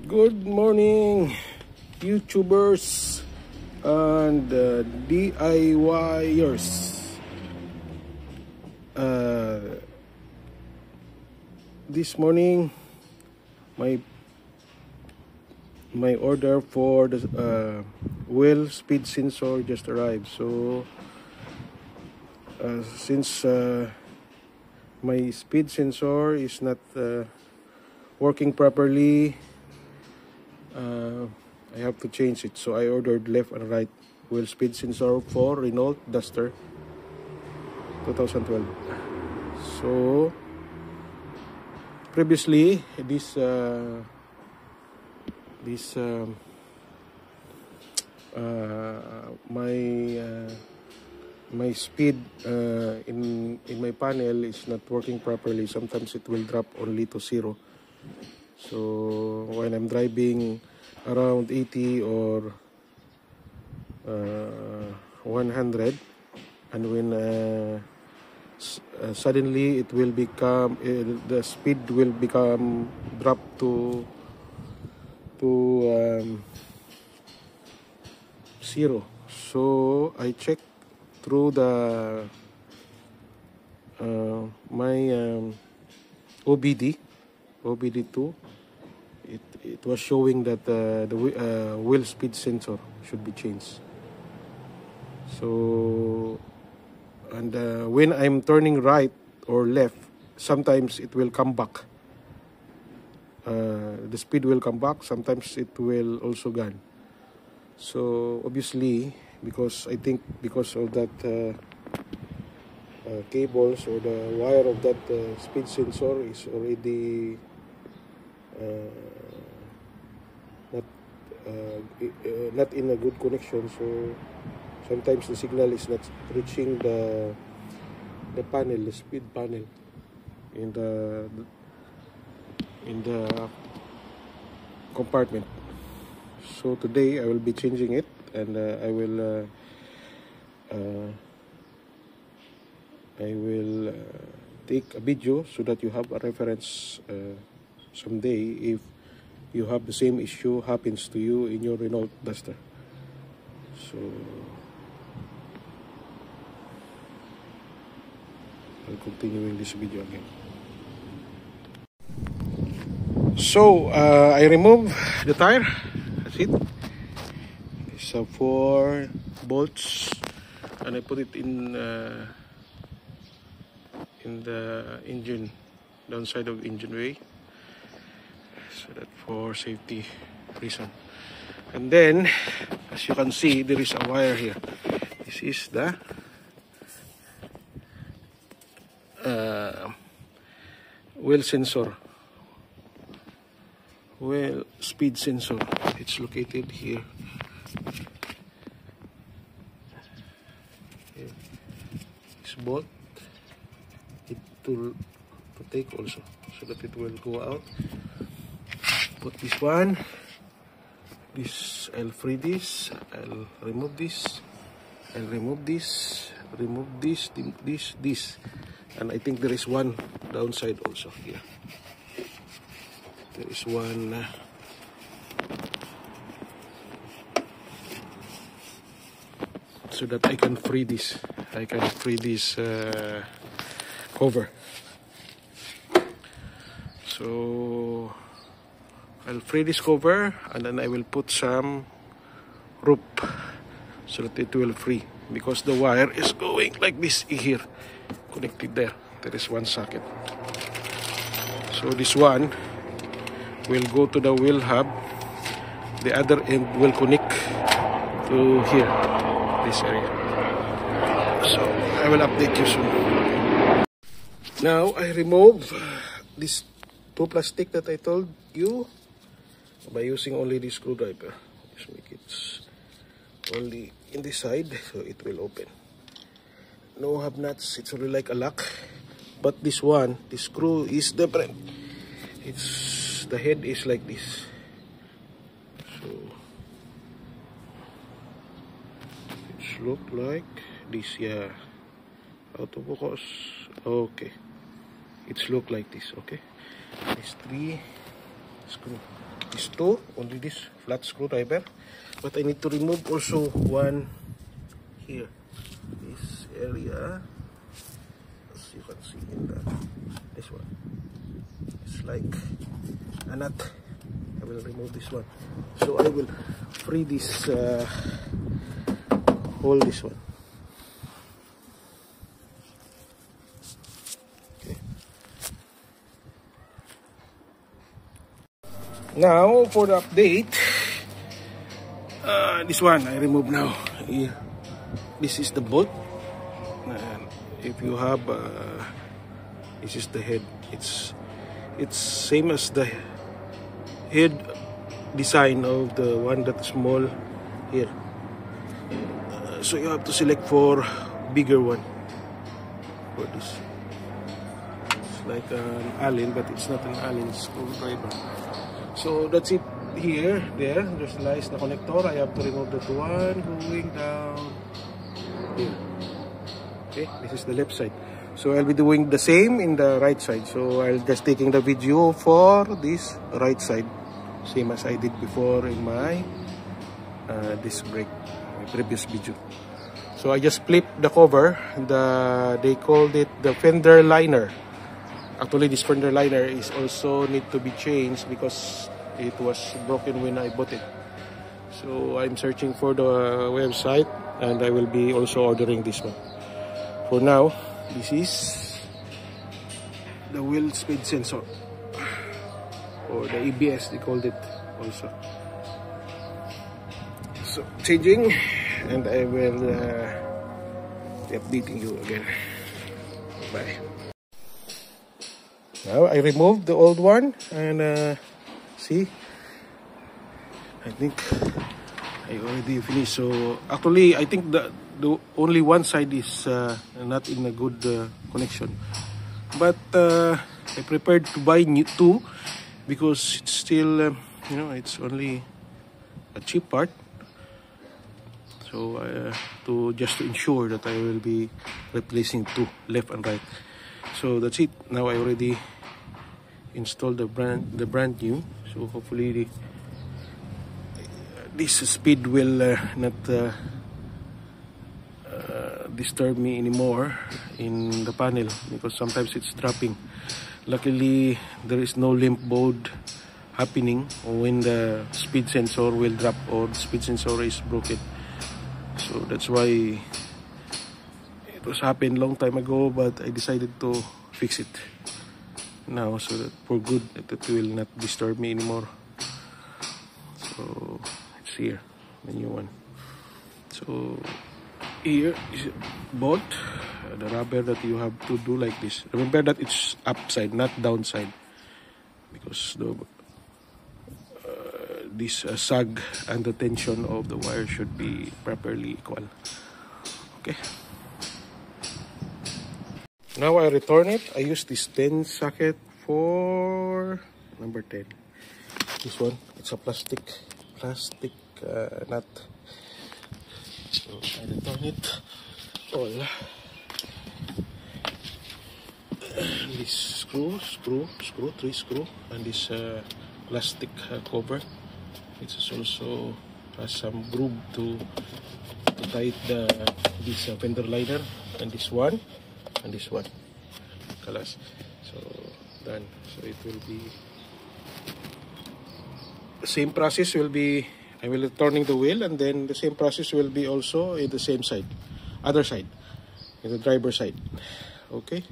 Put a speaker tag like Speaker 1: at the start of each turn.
Speaker 1: Good morning, YouTubers and DIYers. This morning, my order for the wheel speed sensor just arrived. So, since my speed sensor is not working properly, I have to change it. So I ordered left and right wheel speed sensor for Renault Duster 2012. So previously my speed in my panel is not working properly. Sometimes it will drop only to 0. So when I'm driving around 80 or 100, and when suddenly it will become the speed will become drop to 0. So I check through the my OBD2. It was showing that the wheel speed sensor should be changed. So, and when I'm turning right or left, sometimes it will come back. The speed will come back. Sometimes it will also gone. So obviously, because I think because of that cables or the wire of that speed sensor is already not in a good connection. So sometimes the signal is not reaching the panel, the speed panel in the compartment. So today I will be changing it, and I will take a video so that you have a reference someday if you have the same issue happens to you in your Renault Duster. So I'll continue in this video again. So I remove the tire. That's it. It's 4 bolts, and I put it in the engine, downside of the engine way, so that for safety reason. And then, as you can see, there is a wire here. This is the wheel sensor, wheel speed sensor. It's located here. This bolt, it to take also, so that it will go out. Put this one. This, I'll free this. I'll remove this. I'll remove this. Remove this. This. And I think there is one downside also here. There is one. So that I can free this. I can free this cover. So I'll free this cover, and then I will put some rope so that it will free, because the wire is going like this here, connected there. There is one socket. So this one will go to the wheel hub. The other end will connect to here, this area. So I will update you soon. Now I remove this 2 plastic that I told you by using only this screwdriver. Just make it only in this side, so it will open. No hub nuts. It's only like a lock. But this one, this screw is different. It's the head is like this. So it look like this. Yeah. Out of focus. Okay. It's look like this. Okay. There's 3 screw. these two, only this flat screwdriver, but I need to remove also one here, this area, as you can see in this one. It's like a nut. I will remove this one, so I will free this hold this one. Now for the update, this one I remove now. Here, this is the bolt, and if you have, this is the head. It's same as the head design of the one that's small here. So you have to select for bigger one for this. It's like an Allen, but it's not an Allen screwdriver. So that's it here, there's lies the connector. I have to remove that one going down here. Okay, this is the left side. So I'll be doing the same in the right side. So I'll just taking the video for this right side, same as I did before in my disc brake, my previous video. So I just flipped the cover. They called it the fender liner. Actually, this fender liner is also need to be changed because it was broken when I bought it. So I'm searching for the website, and I will be also ordering this one. For now, this is the wheel speed sensor, or the ABS they called it also. So changing, and I will be updating you again. Bye. Now I removed the old one, and see, I think I already finished. So actually, I think the only one side is not in a good connection, but I prepared to buy two because it's still it's only a cheap part. So just to ensure that I will be replacing two, left and right. So that's it. Now I already installed the brand new. So hopefully this speed will not disturb me anymore in the panel, because sometimes it's dropping. Luckily there is no limp board happening when the speed sensor will drop or the speed sensor is broken. So that's why it was happened long time ago, but I decided to fix it now, so that for good, that it will not disturb me anymore. So it's here, the new one. So here is both the rubber that you have to do like this. Remember that it's upside, not downside, because the this sag and the tension of the wire should be properly equal. Okay. Now I return it. I use this 10 socket for number 10. This one, it's a plastic nut. So I return it all. This screw, three screw, and this plastic cover. It also has some groove to tight this fender liner, and this one, and this one. Kalas. So done. So it will be the same process. Will be I will turning the wheel, and then the same process will be also in the same side, other side, in the driver side. Okay.